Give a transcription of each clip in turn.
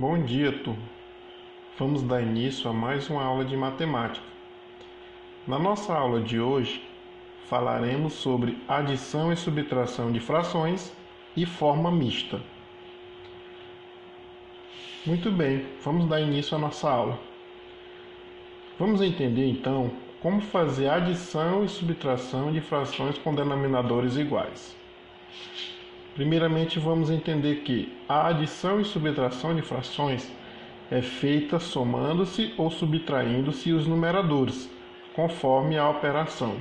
Bom dia, turma. Vamos dar início a mais uma aula de matemática. Na nossa aula de hoje, falaremos sobre adição e subtração de frações e forma mista. Muito bem, vamos dar início à nossa aula. Vamos entender então como fazer adição e subtração de frações com denominadores iguais. Primeiramente, vamos entender que a adição e subtração de frações é feita somando-se ou subtraindo-se os numeradores, conforme a operação.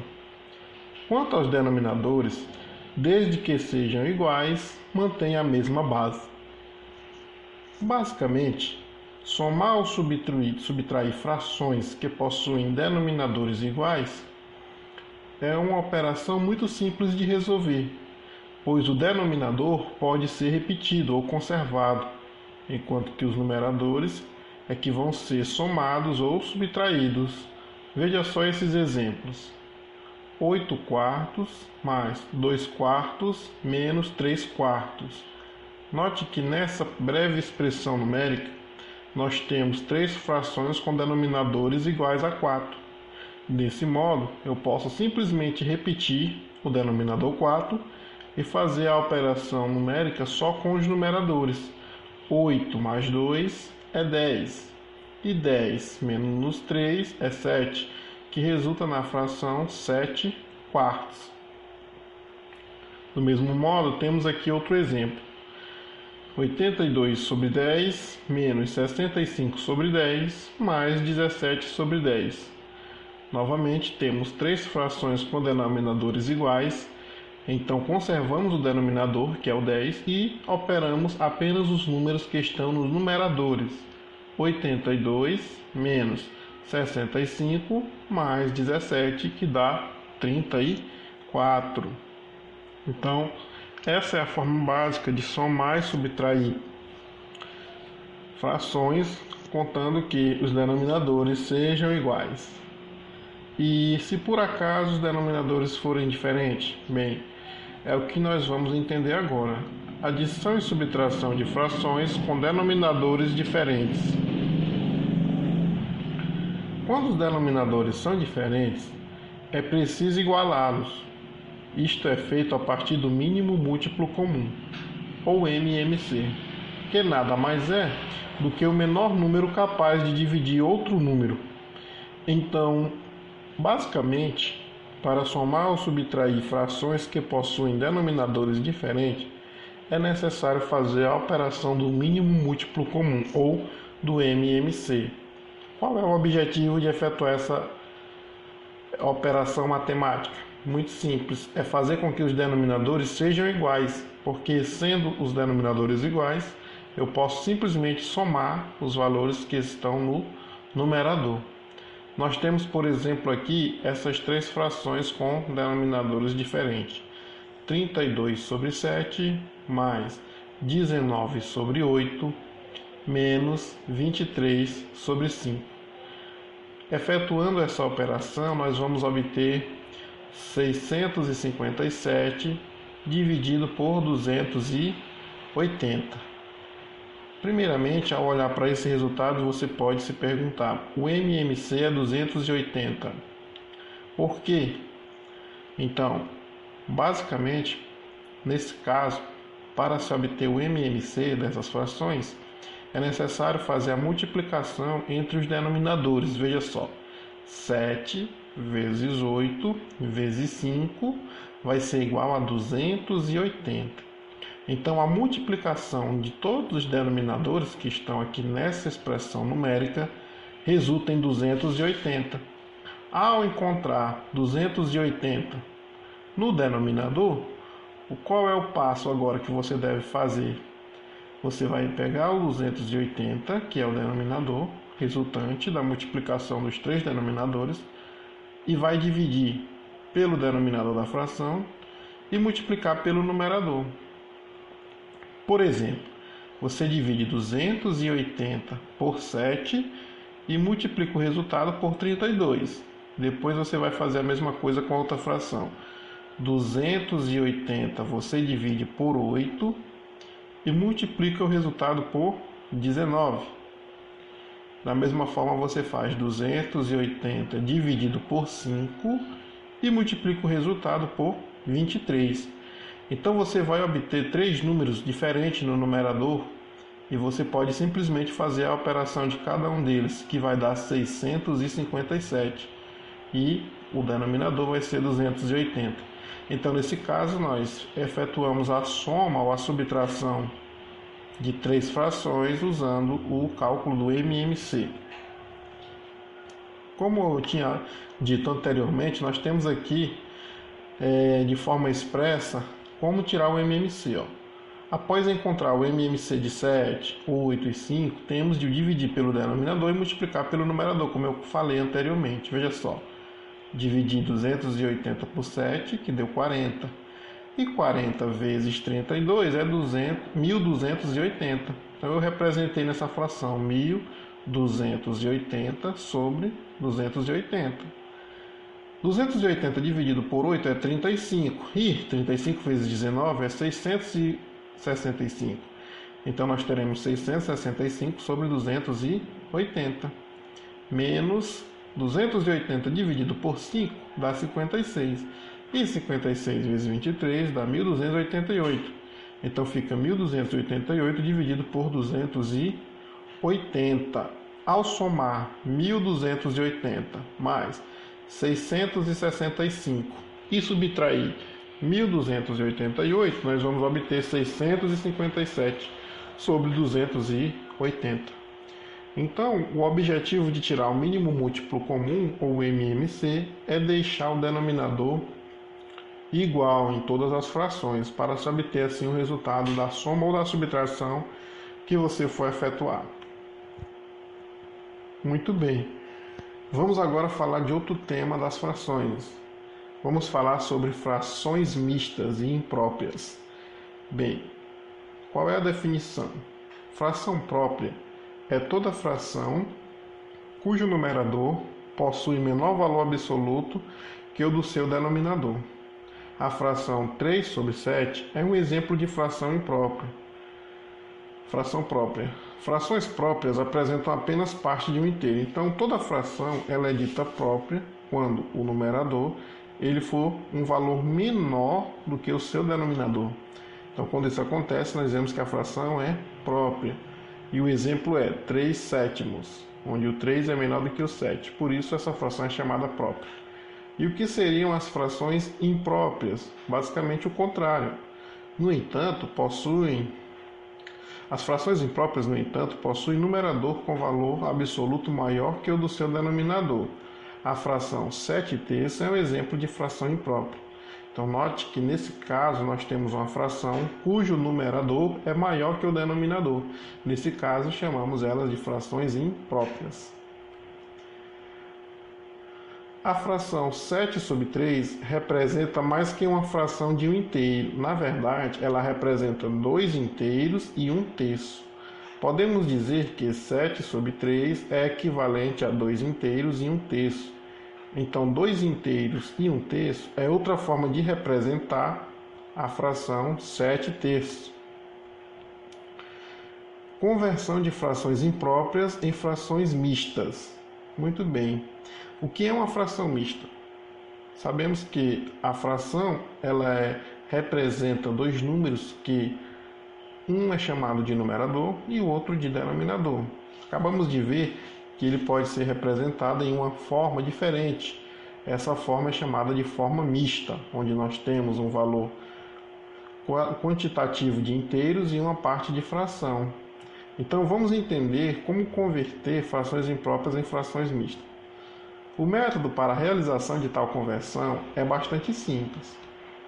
Quanto aos denominadores, desde que sejam iguais, mantém a mesma base. Basicamente, somar ou subtrair frações que possuem denominadores iguais é uma operação muito simples de resolver, pois o denominador pode ser repetido ou conservado, enquanto que os numeradores é que vão ser somados ou subtraídos. Veja só esses exemplos. 8 quartos mais 2 quartos menos 3 quartos. Note que nessa breve expressão numérica, nós temos 3 frações com denominadores iguais a 4. Desse modo, eu posso simplesmente repetir o denominador 4 e fazer a operação numérica só com os numeradores. 8 mais 2 é 10, e 10 menos 3 é 7, que resulta na fração 7 quartos. Do mesmo modo, temos aqui outro exemplo. 82 sobre 10 menos 65 sobre 10 mais 17 sobre 10. Novamente, temos 3 frações com denominadores iguais. Então, conservamos o denominador, que é o 10, e operamos apenas os números que estão nos numeradores. 82 menos 65 mais 17, que dá 34. Então, essa é a forma básica de somar e subtrair frações, contando que os denominadores sejam iguais. E se por acaso os denominadores forem diferentes, bem, é o que nós vamos entender agora. Adição e subtração de frações com denominadores diferentes. Quando os denominadores são diferentes, é preciso igualá-los. Isto é feito a partir do mínimo múltiplo comum, ou MMC, que nada mais é do que o menor número capaz de dividir outro número. Então, basicamente, para somar ou subtrair frações que possuem denominadores diferentes, é necessário fazer a operação do mínimo múltiplo comum, ou do MMC. Qual é o objetivo de efetuar essa operação matemática? Muito simples, é fazer com que os denominadores sejam iguais, porque sendo os denominadores iguais, eu posso simplesmente somar os valores que estão no numerador. Nós temos, por exemplo, aqui essas 3 frações com denominadores diferentes. 32 sobre 7 mais 19 sobre 8 menos 23 sobre 5. Efetuando essa operação, nós vamos obter 657 dividido por 280. Primeiramente, ao olhar para esse resultado, você pode se perguntar: o MMC é 280. Por quê? Então, basicamente, nesse caso, para se obter o MMC dessas frações, é necessário fazer a multiplicação entre os denominadores. Veja só, 7 vezes 8 vezes 5 vai ser igual a 280. Então, a multiplicação de todos os denominadores que estão aqui nessa expressão numérica resulta em 280. Ao encontrar 280 no denominador, qual é o passo agora que você deve fazer? Você vai pegar o 280, que é o denominador resultante da multiplicação dos 3 denominadores, e vai dividir pelo denominador da fração e multiplicar pelo numerador. Por exemplo, você divide 280 por 7 e multiplica o resultado por 32. Depois você vai fazer a mesma coisa com a outra fração. 280 você divide por 8 e multiplica o resultado por 19. Da mesma forma, você faz 280 dividido por 5 e multiplica o resultado por 23. Então você vai obter três números diferentes no numerador e você pode simplesmente fazer a operação de cada um deles, que vai dar 657. E o denominador vai ser 280. Então, nesse caso, nós efetuamos a soma ou a subtração de três frações usando o cálculo do MMC. Como eu tinha dito anteriormente, nós temos aqui, de forma expressa, como tirar o MMC. Após encontrar o MMC de 7, 8 e 5, temos de dividir pelo denominador e multiplicar pelo numerador, como eu falei anteriormente. Veja só, dividir 280 por 7, que deu 40. E 40 vezes 32 é 1.280. Então eu representei nessa fração 1.280 sobre 280. 280 dividido por 8 é 35. E 35 vezes 19 é 665. Então nós teremos 665 sobre 280. Menos 280 dividido por 5 dá 56. E 56 vezes 23 dá 1.288. Então fica 1.288 dividido por 280. Ao somar 1.280 mais 665 e subtrair 1.288, nós vamos obter 657 sobre 280. Então, o objetivo de tirar o mínimo múltiplo comum, ou MMC, é deixar o denominador igual em todas as frações, para se obter assim o resultado da soma ou da subtração que você for efetuar. Muito bem. Vamos agora falar de outro tema das frações. Vamos falar sobre frações mistas e impróprias. Bem, qual é a definição? Fração própria é toda fração cujo numerador possui menor valor absoluto que o do seu denominador. A fração 3 sobre 7 é um exemplo de fração imprópria. Fração própria. Frações próprias apresentam apenas parte de um inteiro. Então, toda fração ela é dita própria quando o numerador ele for um valor menor do que o seu denominador. Então, quando isso acontece, nós dizemos que a fração é própria. E o exemplo é 3 sétimos, onde o 3 é menor do que o 7. Por isso, essa fração é chamada própria. E o que seriam as frações impróprias? Basicamente o contrário. No entanto, as frações impróprias, no entanto, possuem numerador com valor absoluto maior que o do seu denominador. A fração 7/3 é um exemplo de fração imprópria. Então, note que nesse caso nós temos uma fração cujo numerador é maior que o denominador. Nesse caso, chamamos elas de frações impróprias. A fração 7 sobre 3 representa mais que uma fração de um inteiro. Na verdade, ela representa 2 inteiros e 1/3. Podemos dizer que 7 sobre 3 é equivalente a 2 inteiros e 1/3. Então, 2 inteiros e 1/3 é outra forma de representar a fração 7/3. Conversão de frações impróprias em frações mistas. Muito bem. O que é uma fração mista? Sabemos que a fração representa dois números que um é chamado de numerador e o outro de denominador. Acabamos de ver que ele pode ser representado em uma forma diferente. Essa forma é chamada de forma mista, onde nós temos um valor quantitativo de inteiros e uma parte de fração. Então vamos entender como converter frações impróprias em frações mistas. O método para a realização de tal conversão é bastante simples.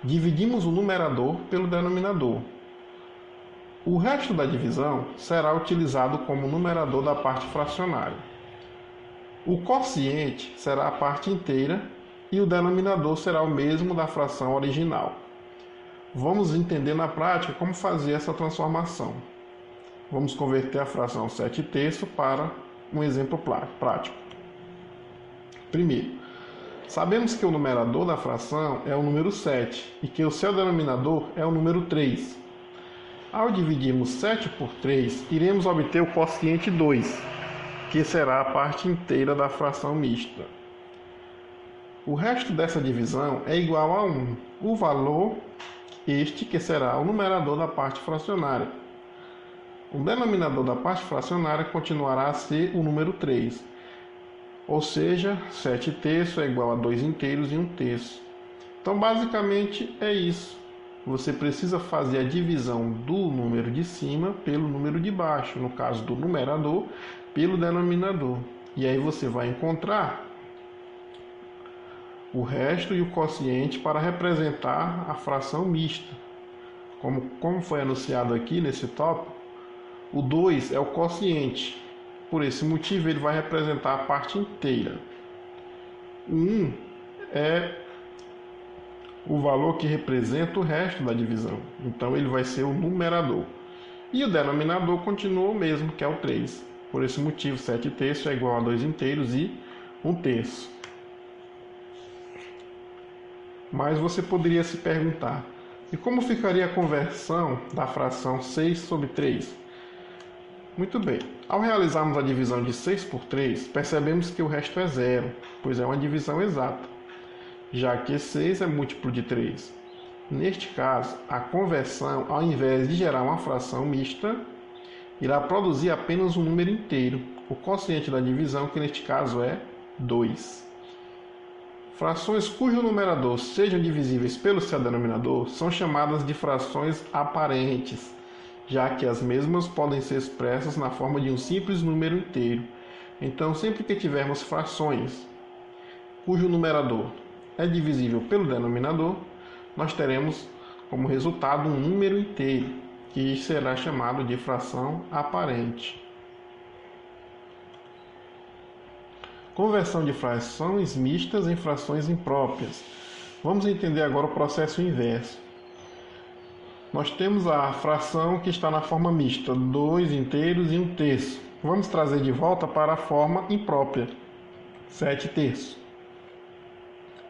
Dividimos o numerador pelo denominador. O resto da divisão será utilizado como numerador da parte fracionária. O quociente será a parte inteira e o denominador será o mesmo da fração original. Vamos entender na prática como fazer essa transformação. Vamos converter a fração 7/3 para um exemplo prático. Primeiro, sabemos que o numerador da fração é o número 7 e que o seu denominador é o número 3. Ao dividirmos 7 por 3, iremos obter o quociente 2, que será a parte inteira da fração mista. O resto dessa divisão é igual a 1, o valor este que será o numerador da parte fracionária. O denominador da parte fracionária continuará a ser o número 3, ou seja, 7 terços é igual a 2 inteiros e 1 terço. Então, basicamente, é isso. Você precisa fazer a divisão do número de cima pelo número de baixo, no caso do numerador, pelo denominador. E aí você vai encontrar o resto e o quociente para representar a fração mista. Como foi anunciado aqui nesse tópico, o 2 é o quociente. Por esse motivo, ele vai representar a parte inteira. O 1 é o valor que representa o resto da divisão. Então, ele vai ser o numerador. E o denominador continua o mesmo, que é o 3. Por esse motivo, 7 terços é igual a 2 inteiros e 1 terço. Mas você poderia se perguntar, e como ficaria a conversão da fração 6 sobre 3? Muito bem, ao realizarmos a divisão de 6 por 3, percebemos que o resto é zero, pois é uma divisão exata, já que 6 é múltiplo de 3. Neste caso, a conversão, ao invés de gerar uma fração mista, irá produzir apenas um número inteiro, o quociente da divisão, que neste caso é 2. Frações cujo numerador sejam divisíveis pelo seu denominador são chamadas de frações aparentes, já que as mesmas podem ser expressas na forma de um simples número inteiro. Então, sempre que tivermos frações cujo numerador é divisível pelo denominador, nós teremos como resultado um número inteiro, que será chamado de fração aparente. Conversão de frações mistas em frações impróprias. Vamos entender agora o processo inverso. Nós temos a fração que está na forma mista, 2 inteiros e 1 terço. Vamos trazer de volta para a forma imprópria, 7 terços.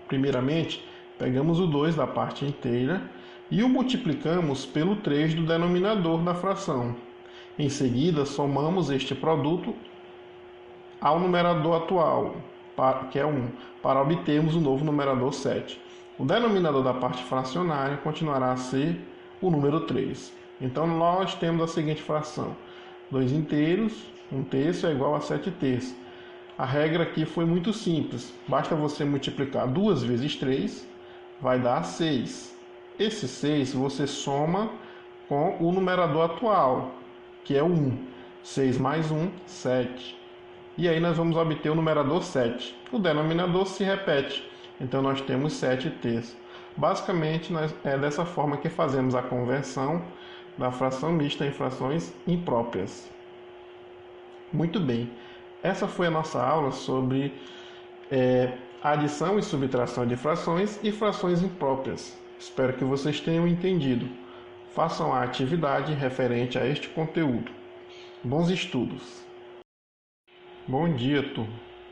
Primeiramente, pegamos o 2 da parte inteira e o multiplicamos pelo 3 do denominador da fração. Em seguida, somamos este produto ao numerador atual, que é 1, para obtermos o novo numerador 7. O denominador da parte fracionária continuará a ser o número 3. Então, nós temos a seguinte fração: 2 inteiros, 1 terço é igual a 7 terços. A regra aqui foi muito simples. Basta você multiplicar 2 vezes 3, vai dar 6. Esse 6 você soma com o numerador atual, que é o 1. 6 mais 1, 7. E aí nós vamos obter o numerador 7. O denominador se repete. Então, nós temos 7 terços. Basicamente, é dessa forma que fazemos a conversão da fração mista em frações impróprias. Muito bem. Essa foi a nossa aula sobre adição e subtração de frações e frações impróprias. Espero que vocês tenham entendido. Façam a atividade referente a este conteúdo. Bons estudos! Bom dia, turma!